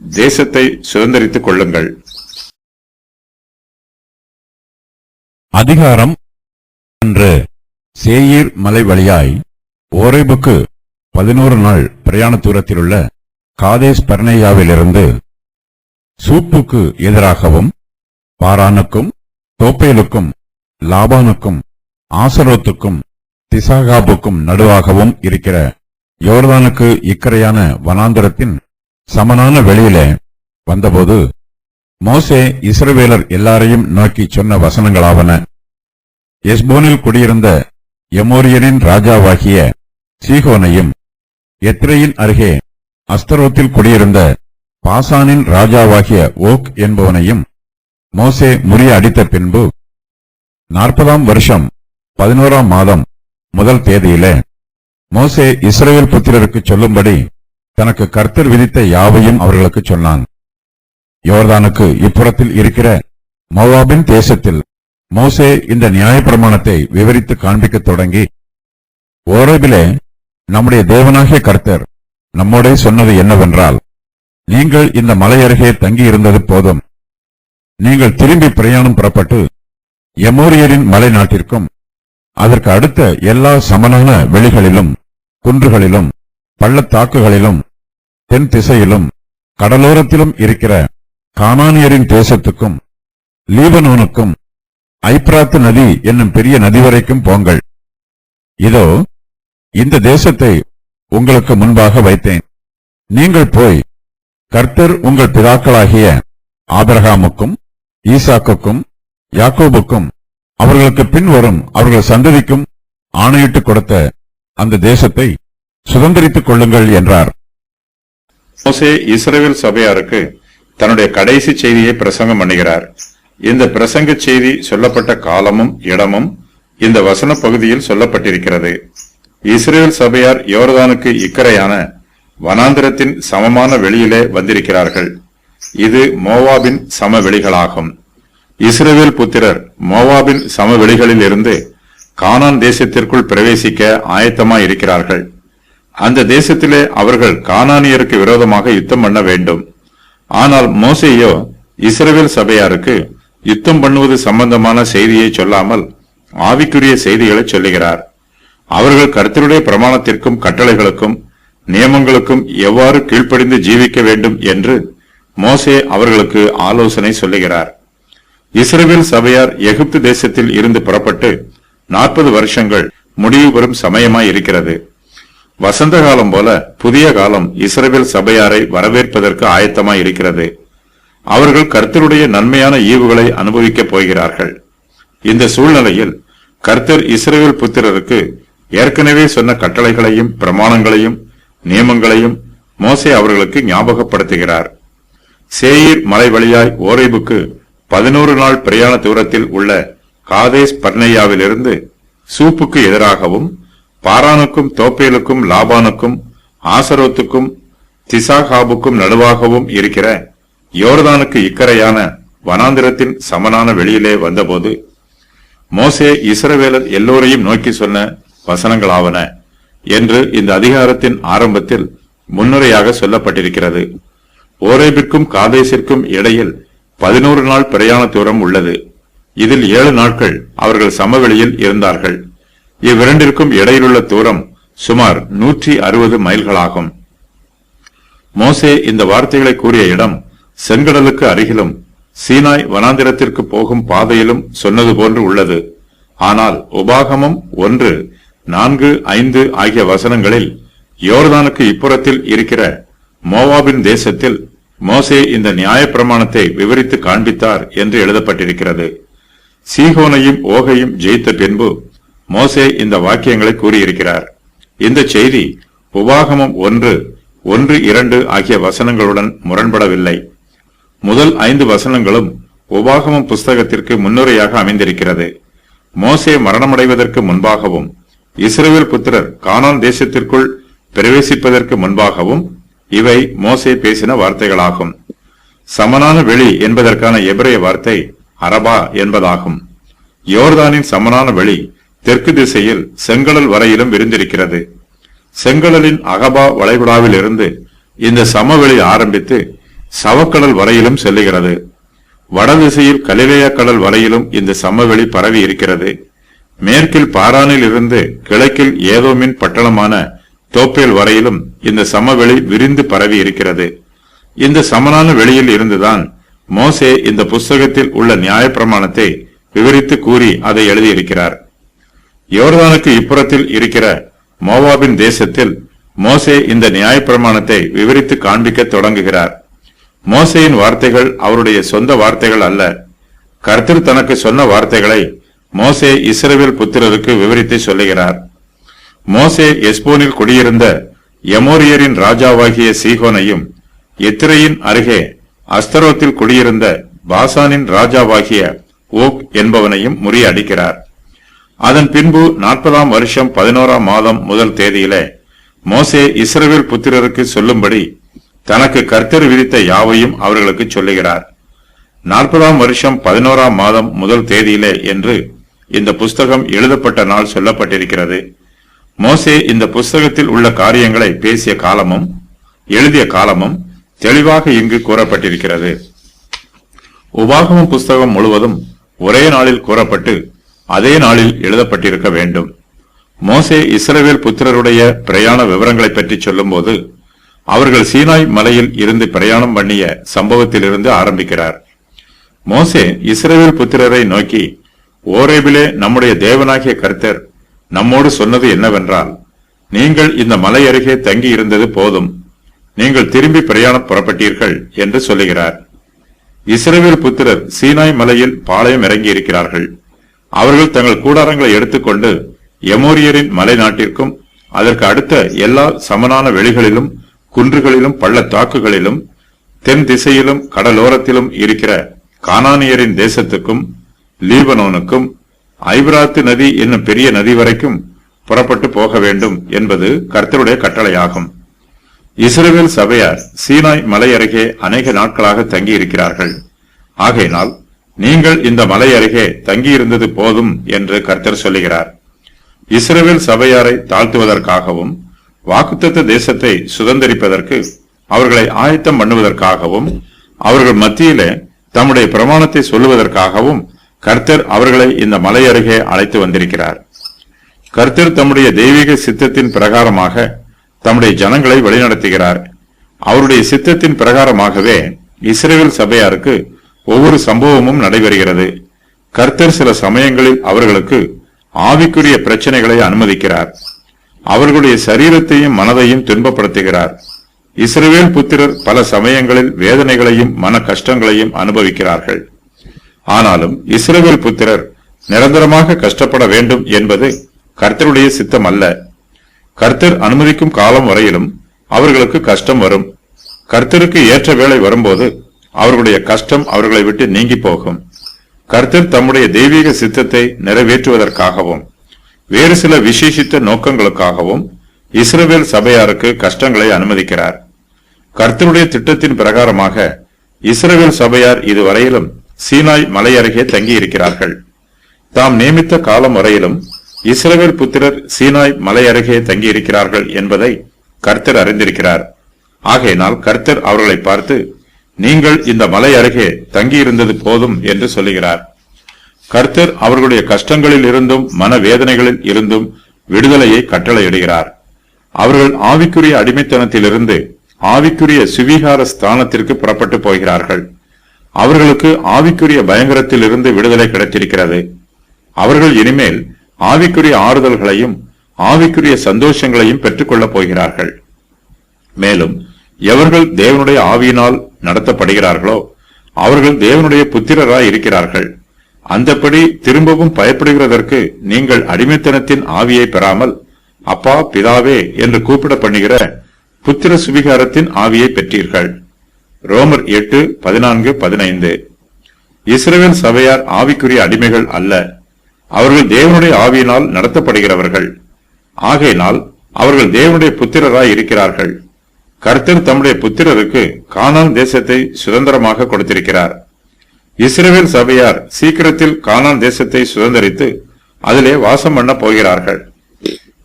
தேசத்தை சுதந்தரித்துக் கொள்ளுங்கள். அதிகாரம் அன்று சேயீர் மலை வழியாய் ஓரேபுக்கு 11 நாள் பிரயாண தூரத்திலுள்ள காதேஸ் பர்னேயாவிலிருந்து சூப்புக்கு எதிராகவும் பாரானுக்கும் தோப்பேலுக்கும் லாபானுக்கும் ஆசரோத்துக்கும் திசாகாபுக்கும் நடுவாகவும் இருக்கிற யோர்தானுக்கு இக்கரையான வனாந்தரத்தின் சமனான வெளியிலே வந்தபோது மோசே இஸ்ரவேலர் எல்லாரையும் நோக்கி சொன்ன வசனங்களாவன. எஸ்போனில் குடியிருந்த எமோரியரின் ராஜாவாகிய சீகோனையும் எத்ரேயின் அருகே அஸ்தரோத்தில் குடியிருந்த பாசானின் ராஜாவாகிய ஓக் என்பவனையும் மோசே முறியடித்த பின்பு 40ஆம் வருஷம் 11ஆம் மாதம் முதல் தேதியிலே மோசே இஸ்ரவேல் புத்திரருக்கு சொல்லும்படி தனக்கு கர்த்தர் விதித்த யாவையும் அவர்களுக்கு சொன்னான். யோர்தானுக்கு இப்புறத்தில் இருக்கிற மோவாபின் தேசத்தில் மோசே இந்த நியாயப்பிரமாணத்தை விவரித்து காண்பிக்கத் தொடங்கி, ஓரேபிலே நம்முடைய தேவனாகிய கர்த்தர் நம்மோடே சொன்னது என்னவென்றால், நீங்கள் இந்த மலை அருகே தங்கியிருந்தது போதும். நீங்கள் திரும்பி பிரயாணம் புறப்பட்டு எமோரியரின் மலை நாட்டிற்கும் அதற்கு அடுத்த எல்லா சமனான வெளிகளிலும் குன்றுகளிலும் பள்ளத்தாக்குகளிலும் தென் திசையிலும் கடலோரத்திலும் இருக்கிற கானானியரின் தேசத்துக்கும் லீபனோனுக்கும் ஐப்ராத்து நதி என்னும் பெரிய நதி வரைக்கும் போங்கள். இதோ இந்த தேசத்தை உங்களுக்கு முன்பாக வைத்தேன். நீங்கள் போய் கர்த்தர் உங்கள் பிதாக்களாகிய ஆபிரகாமுக்கும் ஈசாக்குக்கும் யாக்கோபுக்கும் அவர்களுக்கு பின்வரும் அவர்கள் சந்ததிக்கும் ஆணையிட்டுக் கொடுத்த அந்த தேசத்தை சுதந்தரித்துக் கொள்ளுங்கள் என்றார். மோசே இஸ்ரவேல் சபையாருக்கு தன்னுடைய கடைசி செய்தியை பிரசங்கம் பண்ணுகிறார். இந்த பிரசங்க செய்தி சொல்லப்பட்ட காலமும் இடமும் இந்த வசன பகுதியில் சொல்லப்பட்டிருக்கிறது. இஸ்ரவேல் சபையார் யோர்தானுக்கு இக்கரையான வனாந்திரத்தின் சமமான வெளியிலே வந்திருக்கிறார்கள். இது மோவாபின் சமவெளிகளாகும். இஸ்ரவேல் புத்திரர் மோவாபின் சமவெளிகளில் இருந்து கானான் தேசத்திற்குள் பிரவேசிக்க ஆயத்தமாய் இருக்கிறார்கள். அந்த தேசத்திலே அவர்கள் கானானியருக்கு விரோதமாக யுத்தம் பண்ண வேண்டும். ஆனால் மோசேயோ இஸ்ரவேல் சபையாருக்கு யுத்தம் பண்ணுவது சம்பந்தமான செய்தியை சொல்லாமல் ஆவிக்குரிய செய்திகளை சொல்லுகிறார். அவர்கள் கர்த்தருடைய பிரமாணத்திற்கும் கட்டளைகளுக்கும் நியமங்களுக்கும் எவ்வாறு கீழ்ப்படிந்து ஜீவிக்க வேண்டும் என்று மோசே அவர்களுக்கு ஆலோசனை சொல்லுகிறார். இஸ்ரவேல் சபையார் எகிப்து தேசத்தில் இருந்து புறப்பட்டு 40 வருஷங்கள் முடிவு பெறும் சமயமாய் இருக்கிறது. வசந்த காலம் போல புதிய காலம் இஸ்ரவேல் சபையாரை வரவேற்பதற்கு ஆயத்தமாய் இருக்கிறது. அவர்கள் கர்த்தருடைய நன்மையான ஈவுகளை அனுபவிக்கப் போகிறார்கள். இந்த சூழ்நிலையில் கர்த்தர் இஸ்ரவேல் புத்திரருக்கு ஏற்கனவே சொன்ன கட்டளைகளையும் பிரமாணங்களையும் நியமங்களையும் மோசே அவர்களுக்கு ஞாபகப்படுத்துகிறார். சேயீர் மலை வழியாய் ஓரேபுக்கு 11 நாள் பிரயாண தூரத்தில் உள்ள காதேஸ் பர்னேயாவிலிருந்து சூப்புக்கு எதிராகவும் பாரானுக்கும் தோப்பேலுக்கும் லாபானுக்கும் ஆசரோத்துக்கும் திசாகாபுக்கும் நடுவாகவும் இருக்கிற யோர்தானுக்கு இக்கரையான வனாந்திரத்தின் சமனான வெளியிலே வந்தபோது மோசே இஸ்ரவேலர் எல்லோரையும் நோக்கி சொன்ன வசனங்களாவன என்று இந்த அதிகாரத்தின் ஆரம்பத்தில் முன்னுரையாக சொல்லப்பட்டிருக்கிறது. ஓரேபிற்கும் காதேசிற்கும் இடையில் 11 நாள் பிரயாண தூரம் உள்ளது. இதில் 7 நாட்கள் அவர்கள் சமவெளியில் இருந்தார்கள். இவ்விரண்டிற்கும் இடையிலுள்ள தூரம் சுமார் 160 மைல்களாகும். மோசே இந்த வார்த்தைகளை கூறிய இடம் செங்கடலுக்கு அருகிலும் சீனாய் வனாந்திரத்திற்கு போகும் பாதையிலும் சொன்னது போன்று உள்ளது. ஆனால் உபாகமம் 1, 4, 5 ஆகிய வசனங்களில் யோர்தானுக்கு இப்புறத்தில் இருக்கிற மோவாபின் தேசத்தில் மோசே இந்த நியாயப்பிரமாணத்தை விவரித்து காண்பித்தார் என்று எழுதப்பட்டிருக்கிறது. சீகோனையும் ஓகையும் ஜெயித்த பின்பு மோசே இந்த வாக்கியங்களை கூறியிருக்கிறார். இந்த செய்தி உபாகமம் 1, 1, 2 ஆகிய வசனங்களுடன் முரண்படவில்லை. முதல் 5 வசனங்களும் உபாகமம் புஸ்தகத்திற்கு முன்னுரையாக அமைந்திருக்கிறது. மோசே மரணமடைவதற்கு முன்பாகவும் இஸ்ரவேல் புத்திரர் கானான் தேசத்திற்குள் பிரவேசிப்பதற்கு முன்பாகவும் இவை மோசே பேசின வார்த்தைகளாகும். சமனான வெளி என்பதற்கான எபிரேய வார்த்தை அரபா என்பதாகும். யோர்தானின் சமனான வெளி தெற்கு திசையில் செங்கடல் வரையிலும் விரிந்திருக்கிறது. செங்கடலின் அகபா வளைகுடாவில் இருந்து இந்த சமவெளி ஆரம்பித்து சவக்கடல் வரையிலும் செல்லுகிறது. வடதிசையில் கலிலேயா கடல் வரையிலும் இந்த சமவெளி பரவி இருக்கிறது. மேற்கில் பாரானில் இருந்து கிழக்கில் ஏதோமின் பட்டணமான தோப்பேல் வரையிலும் இந்த சமவெளி விரிந்து பரவி இருக்கிறது. இந்த சமனான வெளியில் இருந்துதான் மோசே இந்த புஸ்தகத்தில் உள்ள நியாயப்பிரமாணத்தை விவரித்து கூறி அதை எழுதியிருக்கிறார். யோர்தானுக்கு இப்புறத்தில் இருக்கிற மோவாபின் தேசத்தில் மோசே இந்த நியாயப்பிரமாணத்தை விவரித்து காண்பிக்க தொடங்குகிறார். மோசேயின் வார்த்தைகள் அவருடைய சொந்த வார்த்தைகள் அல்ல. கர்த்தர் தனக்கு சொன்ன வார்த்தைகளை மோசே இஸ்ரவேல் புத்திரருக்கு விவரித்து சொல்லுகிறார். மோசே எஸ்போனில் குடியிருந்த எமோரியரின் ராஜாவாகிய சீகோனையும், எத்திரையின் அருகே அஸ்தரோத்தில் குடியிருந்த பாசானின் ராஜாவாகிய ஓக் என்பவனையும் முறியடிக்கிறார். அதன் பின்பு 40ஆம் வருஷம் 11ஆம் மாதம் முதல் தேதியிலே மோசே இஸ்ரவேல் புத்திரருக்கு சொல்லும்படி தனக்கு கர்த்தர் விதித்த யாவையும் அவர்களுக்கு சொல்லுகிறார். 40ஆம் வருஷம் 11ஆம் மாதம் முதல் தேதியிலே என்று இந்த புஸ்தகம் எழுதப்பட்ட நாள் சொல்லப்பட்டிருக்கிறது. மோசே இந்த புஸ்தகத்தில் உள்ள காரியங்களை பேசிய காலமும் எழுதிய காலமும் தெளிவாக இங்கு கூறப்பட்டிருக்கிறது. உபாகமம் புஸ்தகம் முழுவதும் ஒரே நாளில் கூறப்பட்டு அதே நாளில் எழுதப்பட்டிருக்க வேண்டும். மோசே இஸ்ரவேல் புத்திரருடைய பிரயாண விவரங்களை பற்றி சொல்லும்போது அவர்கள் சீனாய் மலையில் இருந்து பிரயாணம் பண்ணிய சம்பவத்திலிருந்து ஆரம்பிக்கிறார். மோசே இஸ்ரவேல் புத்திரரை நோக்கி, ஓரேபிலே நம்முடைய தேவனாகிய கர்த்தர் நம்மோடு சொன்னது என்னவென்றால், நீங்கள் இந்த மலை அருகே தங்கி இருந்தது போதும், நீங்கள் திரும்பி பிரயாணம் புறப்பட்டீர்கள் என்று சொல்லுகிறார். இஸ்ரவேல் புத்திரர் சீனாய் மலையில் பாளையம் இறங்கி இருக்கிறார்கள். அவர்கள் தங்கள் கூடாரங்களை எடுத்துக்கொண்டு எமோரியரின் மலை நாட்டிற்கும் அதற்கு அடுத்த எல்லா சமனான வெளிகளிலும் குன்றுகளிலும் பள்ளத்தாக்குகளிலும் தென் திசையிலும் கடலோரத்திலும் இருக்கிற கானானியரின் தேசத்துக்கும் லீபனோனுக்கும் ஐபிராத்து நதி என்னும் பெரிய நதி வரைக்கும் புறப்பட்டு போக வேண்டும் என்பது கர்த்தருடைய கட்டளையாகும். இஸ்ரவேல் சபையார் சீனாய் மலை அருகே அநேக நாட்களாக தங்கி இருக்கிறார்கள். ஆகையினால் நீங்கள் இந்த மலை அருகே தங்கியிருந்தது போதும் என்று கர்த்தர் சொல்லுகிறார். இஸ்ரவேல் சபையாரை தாழ்த்துவதற்காகவும் வாக்குத்தத்த தேசத்தை சுதந்தரிப்பதற்கு அவர்களை ஆயத்தம் பண்ணுவதற்காகவும் அவர்கள் மத்தியிலே தம்முடைய பிரமாணத்தை சொல்லுவதற்காகவும் கர்த்தர் அவர்களை இந்த மலை அருகே அழைத்து வந்திருக்கிறார். கர்த்தர் தம்முடைய தெய்வீக சித்தத்தின் பிரகாரமாக தம்முடைய ஜனங்களை வழிநடத்துகிறார். அவருடைய சித்தத்தின் பிரகாரமாகவே இஸ்ரவேல் சபையாருக்கு ஒவ்வொரு சம்பவமும் நடைபெறுகிறது. கர்த்தர் சில சமயங்களில் அவர்களுக்கு ஆவிக்குரிய பிரச்சனைகளை அனுமதிக்கிறார். அவர்களுடைய சரீரத்தையும் மனதையும் துன்பப்படுத்துகிறார். இஸ்ரவேல் புத்திரர் பல சமயங்களில் வேதனைகளையும் மன கஷ்டங்களையும் அனுபவிக்கிறார்கள். ஆனாலும் இஸ்ரவேல் புத்திரர் நிரந்தரமாக கஷ்டப்பட வேண்டும் என்பது கர்த்தருடைய சித்தம் அல்ல. கர்த்தர் அனுமதிக்கும் காலம் வரையிலும் அவர்களுக்கு கஷ்டம் வரும். கர்த்தருக்கு ஏற்ற வேளை வரும்போது அவர்களுடைய கஷ்டம் அவர்களை விட்டு நீங்கி போகும். கர்த்தர் தம்முடைய தெய்வீக சித்தத்தை நிறைவேற்றுவதற்காகவும் வேறு சில விசேஷித்த நோக்கங்களுக்காகவும் இஸ்ரவேல் சபையாருக்கு கஷ்டங்களை அனுமதிக்கிறார். கர்த்தருடைய திட்டத்தின் பிரகாரமாக இஸ்ரவேல் சபையார் இதுவரையிலும் சீனாய் மலை அருகே தங்கி இருக்கிறார்கள். தாம் நியமித்த காலம் வரையிலும் இஸ்ரவேல் புத்திரர் சீனாய் மலை அருகே தங்கி இருக்கிறார்கள் என்பதை கர்த்தர் அறிந்திருக்கிறார். ஆகையினால் கர்த்தர் அவர்களை பார்த்து, நீங்கள் இந்த மலை அருகே தங்கியிருந்தது போதும் என்று சொல்லுகிறார். கர்த்தர் அவர்களுடைய கஷ்டங்களில் இருந்தும் மனவேதனைகளில் இருந்தும் விடுதலையை கட்டளையிடுகிறார். அவர்கள் ஆவிக்குரிய அடிமைத்தனத்திலிருந்து ஆவிக்குரிய சுவீகார ஸ்தானத்திற்கு புறப்பட்டு போகிறார்கள். அவர்களுக்கு ஆவிக்குரிய பயங்கரத்தில் இருந்து விடுதலை கிடைத்திருக்கிறது. அவர்கள் இனிமேல் ஆவிக்குரிய ஆறுதல்களையும் ஆவிக்குரிய சந்தோஷங்களையும் பெற்றுக்கொள்ளப் போகிறார்கள். மேலும் எவர்கள் தேவனுடைய ஆவியினால் நடத்தப்படுகிறார்களோ அவர்கள் தேவனுடைய புத்திரராய் இருக்கிறார்கள். அந்தப்படி திரும்பவும் பயப்படுகிறதற்கு நீங்கள் அடிமைத்தனத்தின் ஆவியை பெறாமல் அப்பா பிதாவே என்று கூப்பிட பண்ணுகிற புத்திர சுவிகாரத்தின் ஆவியை பெற்றீர்கள். ரோமர் 8:14-15. இஸ்ரவேல் சபையார் ஆவிக்குரிய அடிமைகள் அல்ல, அவர்கள் தேவனுடைய ஆவியினால் நடத்தப்படுகிறவர்கள். ஆகையினால் அவர்கள் தேவனுடைய புத்திரராய் இருக்கிறார்கள். கர்த்தர் தம்முடைய புத்திரருக்கு கானான் தேசத்தை சுதந்திரமாக கொடுத்திருக்கிறார். இஸ்ரவேல் சபையார் சீக்கிரத்தில் கானான் தேசத்தை சுதந்திரித்து அதிலே வாசம் பண்ண போகிறார்கள்.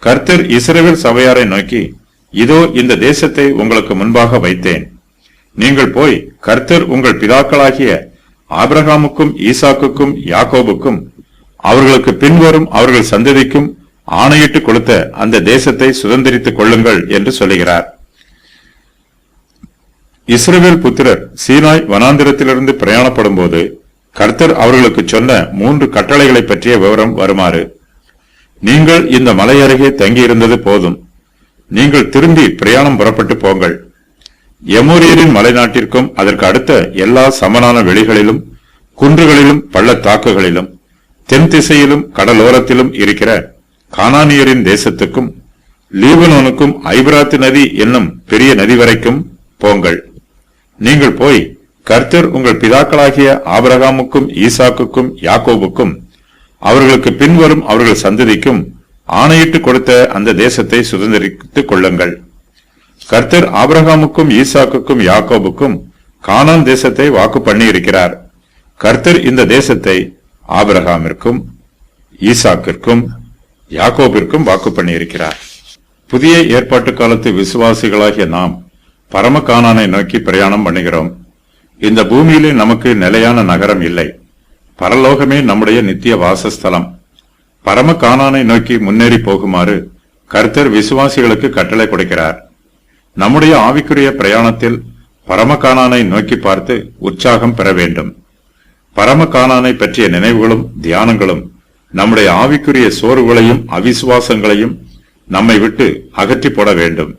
கர்த்தர் இஸ்ரவேல் சபையாரை நோக்கி, இதோ இந்த தேசத்தை உங்களுக்கு முன்பாக வைத்தேன். நீங்கள் போய் கர்த்தர் உங்கள் பிதாக்களாகிய ஆபிரகாமுக்கும் ஈசாக்குக்கும் யாக்கோபுக்கும் அவர்களுக்கு பின்வரும் அவர்கள் சந்ததிக்கும் ஆணையிட்டு கொடுத்த அந்த தேசத்தை சுதந்திரித்துக் கொள்ளுங்கள் என்று சொல்லுகிறார். இஸ்ரவேல் புத்திரர் சீனாய் வனாந்திரத்திலிருந்து பிரயாணப்படும் போது கர்த்தர் அவர்களுக்கு சொன்ன 3 கட்டளைகளை பற்றிய விவரம் வருமாறு: நீங்கள் இந்த மலை அருகே தங்கியிருந்தது போதும், நீங்கள் திரும்பி பிரயாணம் புறப்பட்டு போங்கள். எமோரியரின் மலை நாட்டிற்கும் அதற்கு அடுத்த எல்லா சமனான வெளிகளிலும் குன்றுகளிலும் பள்ளத்தாக்குகளிலும் தென் திசையிலும் கடலோரத்திலும் இருக்கிற கானானியரின் தேசத்துக்கும் லீபனோனுக்கும் ஐபிராத்து நதி என்னும் பெரிய நதி வரைக்கும் போங்கள். நீங்கள் போய் கர்த்தர் உங்கள் பிதாக்களாகிய ஆபிரகாமுக்கும் ஈசாக்குக்கும் யாக்கோபுக்கும் அவர்களுக்கு பின்வரும் அவர்கள் சந்ததிக்கும் ஆணையிட்டு கொடுத்த அந்த தேசத்தை சுதந்திரித்துக் கொள்ளுங்கள். கர்த்தர் ஆபிரகாமுக்கும் ஈசாக்குக்கும் யாக்கோபுக்கும் கானான் தேசத்தை வாக்கு பண்ணி இருக்கிறார். கர்த்தர் இந்த தேசத்தை ஆபிரகாமிற்கும் ஈசாக்கிற்கும் யாக்கோபிற்கும் வாக்கு பண்ணி இருக்கிறார். புதிய ஏற்பாட்டு காலத்து விசுவாசிகளாகிய நாம் பரம கானானை நோக்கி பிரயாணம் பண்ணுகிறோம். இந்த பூமியிலே நமக்கு நிலையான நகரம் இல்லை. பரலோகமே நம்முடைய நித்திய வாசஸ்தலம். பரம கானானை நோக்கி முன்னேறி போகுமாறு கர்த்தர் விசுவாசிகளுக்கு கட்டளை கொடுக்கிறார். நம்முடைய ஆவிக்குரிய பிரயாணத்தில் பரம கானானை நோக்கி பார்த்து உற்சாகம் பெற வேண்டும். பரம கானானை பற்றிய நினைவுகளும் தியானங்களும் நம்முடைய ஆவிக்குரிய சோர்வுகளையும் அவிசுவாசங்களையும் நம்மை விட்டு அகற்றி போட வேண்டும்.